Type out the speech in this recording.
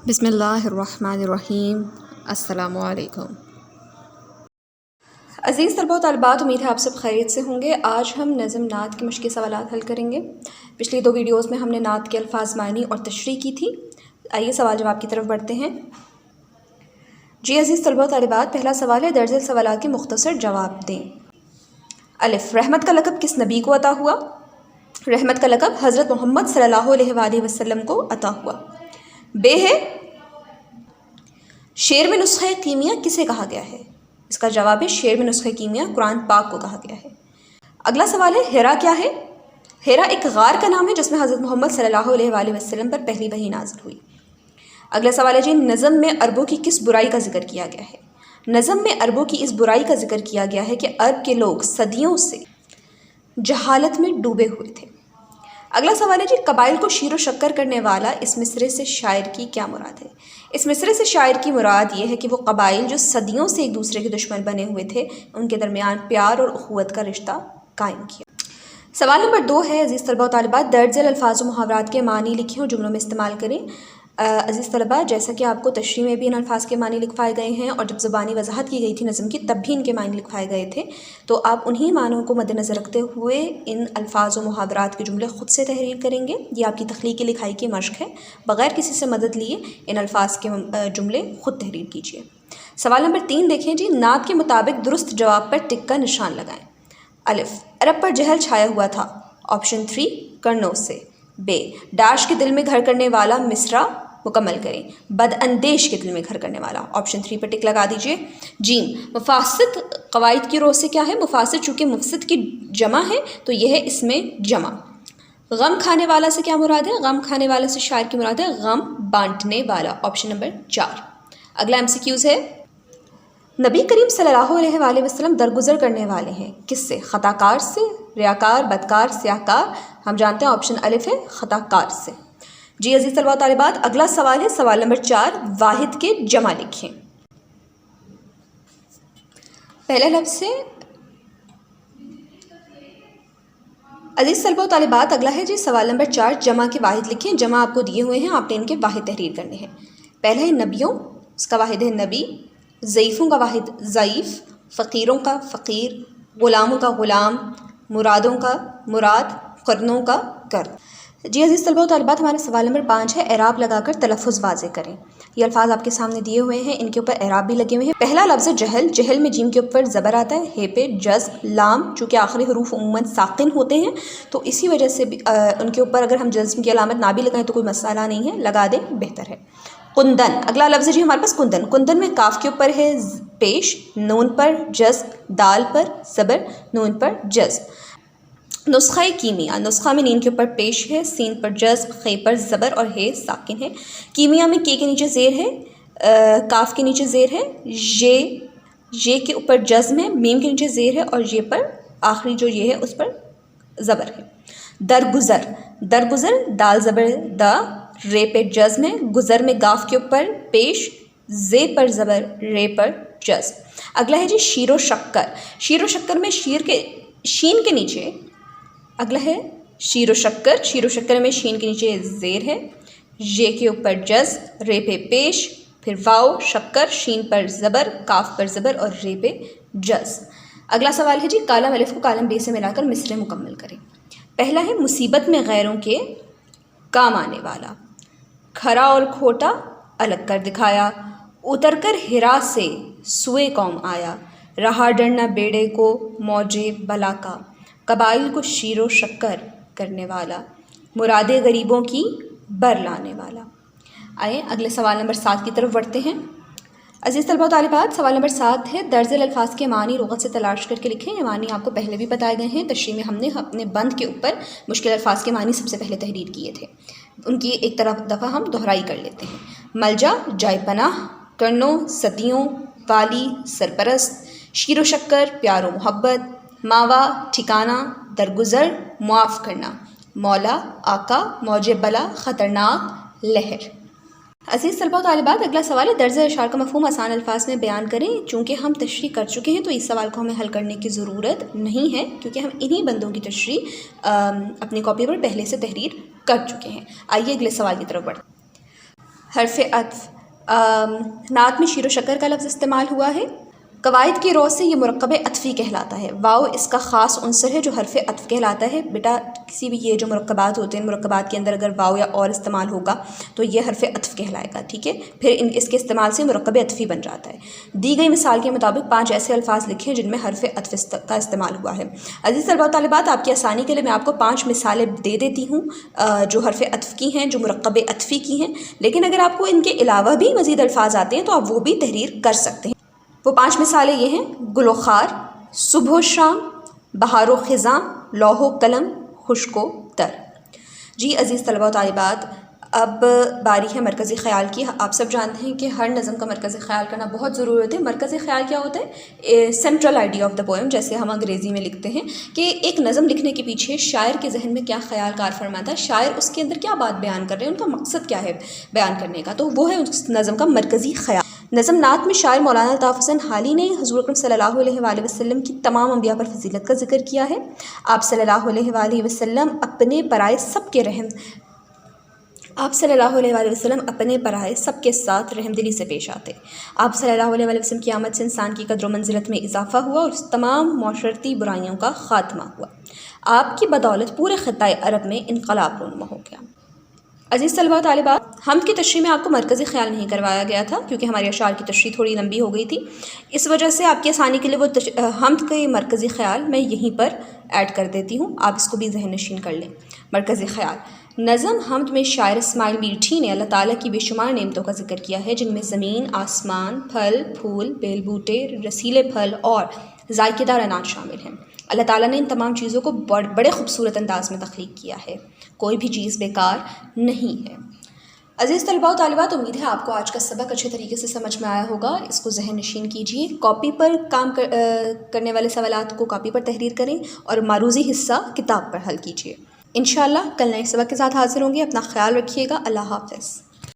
बिस्मिल्लाहिर्रहमानिर्रहीम। अस्सलामु अलैकुम। अज़ीज़ तलबा व तालिबात, उम्मीद है आप सब खैरियत से होंगे। आज हम नज़म नात के मुश्किल सवालात हल करेंगे। पिछली दो वीडियोज़ में हमने नात के अल्फाज, मानी और तशरीह की थी। आइए सवाल जवाब की तरफ बढ़ते हैं। जी अज़ीज़ तलबा व तालिबात, पहला सवाल है, दर्ज सवालात के मुख्तसर जवाब दें। अलिफ, रहमत का लक़ब किस नबी को अता हुआ? रहमत का लक़ब हज़रत मोहम्मद सल्लल्लाहु अलैहि वसल्लम को अता हुआ। बे है, शेर में नुस्ख़े कीमिया किसे कहा गया है? इसका जवाब है, शेर में नुस्ख़े कीमिया कुरान पाक को कहा गया है। अगला सवाल है, हिरा क्या है? हिरा एक गार का नाम है जिसमें हज़रत मोहम्मद सल्लल्लाहु अलैहि वसल्लम पर पहली वही नाज़िल हुई। अगला सवाल है जी, नज़म में अरबों की किस बुराई का जिक्र किया गया है? नज़म में अरबों की इस बुराई का जिक्र किया गया है कि अरब के लोग सदियों से जहालत में डूबे हुए थे। अगला सवाल है जी, कबाइल को शीर व शक्कर करने वाला इस मिसरे से शायर की क्या मुराद है? इस मिसरे से शायर की मुराद ये है कि वो कबाइल जो सदियों से एक दूसरे के दुश्मन बने हुए थे, उनके दरमियान प्यार और उख़ुवत का रिश्ता कायम किया। सवाल नंबर 2 है, अज़ीज़ तलबा व तालिबात, दर्ज अल्फाज व मुहावरात के मानी लिखें और जुमलों में इस्तेमाल करें। अज़ीज़ तलबा, जैसा कि आपको तशरीह में भी इन अल्फाज के मानी लिखवाए गए हैं और जब ज़बानी वजाहत की गई थी नज़म की, तब भी इनके मानी लिखवाए गए थे। तो आप उन्हीं मानों को मद्देनज़र रखते हुए इन अल्फाज व मुहावरात के जुमले ख़ुद से तहरीर करेंगे। ये आपकी तख्लीक़ी लिखाई की मशक़ है। बग़ैर किसी से मदद लिए इन अल्फाज के जुमले ख़ुद तहरीर कीजिए। सवाल नंबर 3 देखें जी, नात के मुताबिक दुरुस्त जवाब पर टिक का निशान लगाएँ। अलिफ, अरब पर जहल छाया हुआ था। ऑप्शन 3 कर्नों से। बे, डैश के दिल में घर करने वाला मिसरा मुकम्मल करें। बदअंदेश के दिल में घर करने वाला। ऑप्शन 3 पर टिक लगा दीजिए। जीम, मुफासिद कवायद की रोह से क्या है? मुफासिद चूँकि मुफसिद की जमा है तो यह है इसमें जमा। गम खाने वाला से क्या मुराद है? गम खाने वाला से शायर की मुराद है गम बांटने वाला। Option number 4। अगला MCQs है, नबी करीम सल्लल्लाहु अलैहि वसल्लम दरगुजर करने वाले हैं किससे? खताकार से, रियाकार, बदकार, स्याहकार? हम जानते हैं ऑप्शन अलिफ है, खताकार से। जी अज़ीज़ तलबा व तालिबात, अगला सवाल है, सवाल नंबर 4, वाहिद के जमा लिखें। पहला लफ्ज़ है, अज़ीज़ तलबा व तालिबात, अगला है जी सवाल नंबर 4, जमा के वाहिद लिखें। जमा आपको दिए हुए हैं, आपने इनके वाहिद तहरीर करने हैं। पहला है नबियों, इसका वाहिद है नबी। ज़ईफ़ों का वाहिद ज़ईफ़। फ़कीरों का फ़कीर। ग़ुलामों का ग़ुलाम। मुरादों का मुराद। क़र्नों का कर्द। जी अज़ीज़ तलबा व तालिबात, हमारा सवाल नंबर 5 है, एराब लगाकर तलफ़्फ़ुज़ वाज़े करें। ये अल्फाज आपके सामने दिए हुए हैं, इनके ऊपर एराब भी लगे हुए हैं। पहला लफ्ज़ जहल। जहल में जीम के ऊपर ज़बर आता है, हे पे जज़्म, लाम चूँकि आखिरी हरूफ उम्मन साकिन होते हैं तो इसी वजह से उनके ऊपर अगर हम जज़्म की अलामत ना भी लगाएं तो कोई मसला नहीं है, लगा दें बेहतर है। कुंदन, अगला लफ्ज़ जी हमारे पास कुंदन। कुंदन में काफ के ऊपर है पेश, नून पर जज़्म, दाल पर ज़बर, नून पर जज़्म। नुस्ख़ा कीमिया, नुस्ख़ा में नीन के ऊपर पेश है, सीन पर जज़्म, खे पर ज़बर और हे साकिन है। कीमिया में के नीचे ज़ेर है, काफ के नीचे ज़ेर है, ये के ऊपर जज़्म है, मीम के नीचे ज़ेर है और ये पर आखिरी जो ये है उस पर ज़बर है। दरगुज़र, दरगुज़र दाल ज़बर द, रे पे जज़्म है, गुज़र में गाफ के ऊपर पेश, जे पर ज़बर, रे पर जज़्म। अगला है जी शीर व शक्कर। शीर व शक्कर में शीर के शीन के नीचे, अगला है शीर व शक्कर। शीर व शक्कर में शीन के नीचे ज़ेर है, ये के ऊपर जज़्म, रे पे पेश, फिर वाव शक्कर, शीन पर ज़बर, काफ पर ज़बर और रे पे जज़्म। अगला सवाल है जी, कालम अलिफ को कालम बे से मिलाकर मिसरे मुकम्मल करें। पहला है, मुसीबत में गैरों के काम आने वाला। खरा और खोटा अलग कर दिखाया, उतर कर हिरा से सुए कौम आया। रहा डरना बेड़े को मौजे बला का, कबाइल को शीर व शक्कर करने वाला। मुरादे गरीबों की बर लाने वाला। आइए अगले सवाल नंबर 7 की तरफ बढ़ते हैं। अज़ीज़ तलबा व तालिबात, सवाल नंबर 7 है, दर्ज अल्फाज के मानी लुग़त से तलाश करके लिखें। ये मानी आपको पहले भी बताए गए हैं। तशरीह में हमने अपने बंद के ऊपर मुश्किल अल्फाज के मानी सबसे पहले तहरीर किए थे, उनकी एक दफ़ा हम दोहराई कर लेते हैं। मलजा जाय पनाह, कर्नों सदियों, वाली सरपरस्त, शीर व शक्कर प्यार व मोहब्बत, मावा ठिकाना, दरगुज़र मुआफ़ करना, मौला आका, मौजे बला ख़तरनाक लहर। अज़ीज़ तलबा व तालिबात, अगला सवाल है, दर्ज अशार का मफ़हूम आसान अल्फाज में बयान करें। चूँकि हम तशरीह कर चुके हैं तो इस सवाल को हमें हल करने की ज़रूरत नहीं है, क्योंकि हम इन्हीं बंदों की तशरीह अपनी कॉपी पर पहले से तहरीर कर चुके हैं। आइए अगले सवाल की तरफ बढ़ते हैं। حرف عطف، نعت میں شیر و شکر کا لفظ استعمال ہوا ہے۔ قواعد کی رو سے یہ مرکب عطفی کہلاتا ہے۔ واؤ اس کا خاص عنصر ہے جو حرف عطف کہلاتا ہے۔ بیٹا کسی بھی یہ جو مرکبات ہوتے ہیں، مرکبات کے اندر اگر واؤ یا اور استعمال ہوگا تو یہ حرف عطف کہلائے گا، ٹھیک ہے، پھر اس کے استعمال سے مرکب عطفی بن جاتا ہے۔ دی گئی مثال کے مطابق 5 ایسے الفاظ لکھیں جن میں حرف عطف کا استعمال ہوا ہے۔ عزیز طلباء و طالبات، آپ کی آسانی کے لیے میں آپ کو 5 مثالیں دے دیتی ہوں جو حرف عطف کی ہیں، جو مرکب عطفی کی ہیں، لیکن اگر آپ کو ان کے علاوہ بھی مزید الفاظ آتے ہیں تو آپ وہ بھی تحریر کر سکتے ہیں۔ وہ 5 مثالیں یہ ہیں: گل و خار، صبح و شام، بہار و خزاں، لوح و قلم، خشک و تر۔ جی عزیز طلباء و طالبات، اب باری ہے مرکزی خیال کی۔ آپ سب جانتے ہیں کہ ہر نظم کا مرکزی خیال کرنا بہت ضروری ہوتا ہے۔ مرکزی خیال کیا ہوتا ہے؟ Central idea of the poem, جیسے ہم انگریزی میں لکھتے ہیں کہ ایک نظم لکھنے کے پیچھے شاعر کے ذہن میں کیا خیال کار فرماتا ہے، شاعر اس کے اندر کیا بات بیان کر رہے ہیں، ان کا مقصد کیا ہے بیان کرنے کا، تو وہ ہے اس نظم کا مرکزی خیال۔ نظم نعت میں شاعر مولانا الطاف حسین حالی نے حضور اکرم صلی اللہ علیہ وآلہ وسلم کی تمام انبیاء پر فضیلت کا ذکر کیا ہے۔ آپ صلی اللہ علیہ وآلہ وسلم اپنے پرائے سب کے ساتھ رحم دلی سے پیش آتے۔ آپ صلی اللہ علیہ وآلہ وسلم کی آمد سے انسان کی قدر و منزلت میں اضافہ ہوا اور تمام معاشرتی برائیوں کا خاتمہ ہوا۔ آپ کی بدولت پورے خطۂ عرب میں انقلاب رونما ہو گیا۔ عزیز طلباء و طالبات، حمد کی تشریح میں آپ کو مرکزی خیال نہیں کروایا گیا تھا کیونکہ ہماری اشعار کی تشریح تھوڑی لمبی ہو گئی تھی، اس وجہ سے آپ کی آسانی کے لیے وہ حمد کے مرکزی خیال میں یہیں پر ایڈ کر دیتی ہوں، آپ اس کو بھی ذہن نشین کر لیں۔ مرکزی خیال: نظم حمد میں شاعر اسماعیل میٹھی نے اللہ تعالیٰ کی بے شمار نعمتوں کا ذکر کیا ہے، جن میں زمین، آسمان، پھل پھول، بیل بوٹے، رسیلے پھل اور ذائقے دار اناج شامل ہیں۔ اللہ تعالیٰ نے ان تمام چیزوں کو بڑے خوبصورت انداز میں تخلیق کیا ہے، کوئی بھی چیز بیکار نہیں ہے۔ عزیز طلباء و طالبات، امید ہے آپ کو آج کا سبق اچھے طریقے سے سمجھ میں آیا ہوگا۔ اس کو ذہن نشین کیجیے، کاپی پر کام کرنے والے سوالات کو کاپی پر تحریر کریں اور معروضی حصہ کتاب پر حل کیجیے۔ انشاءاللہ کل نئے سبق کے ساتھ حاضر ہوں گے۔ اپنا خیال رکھیے گا۔ اللہ حافظ۔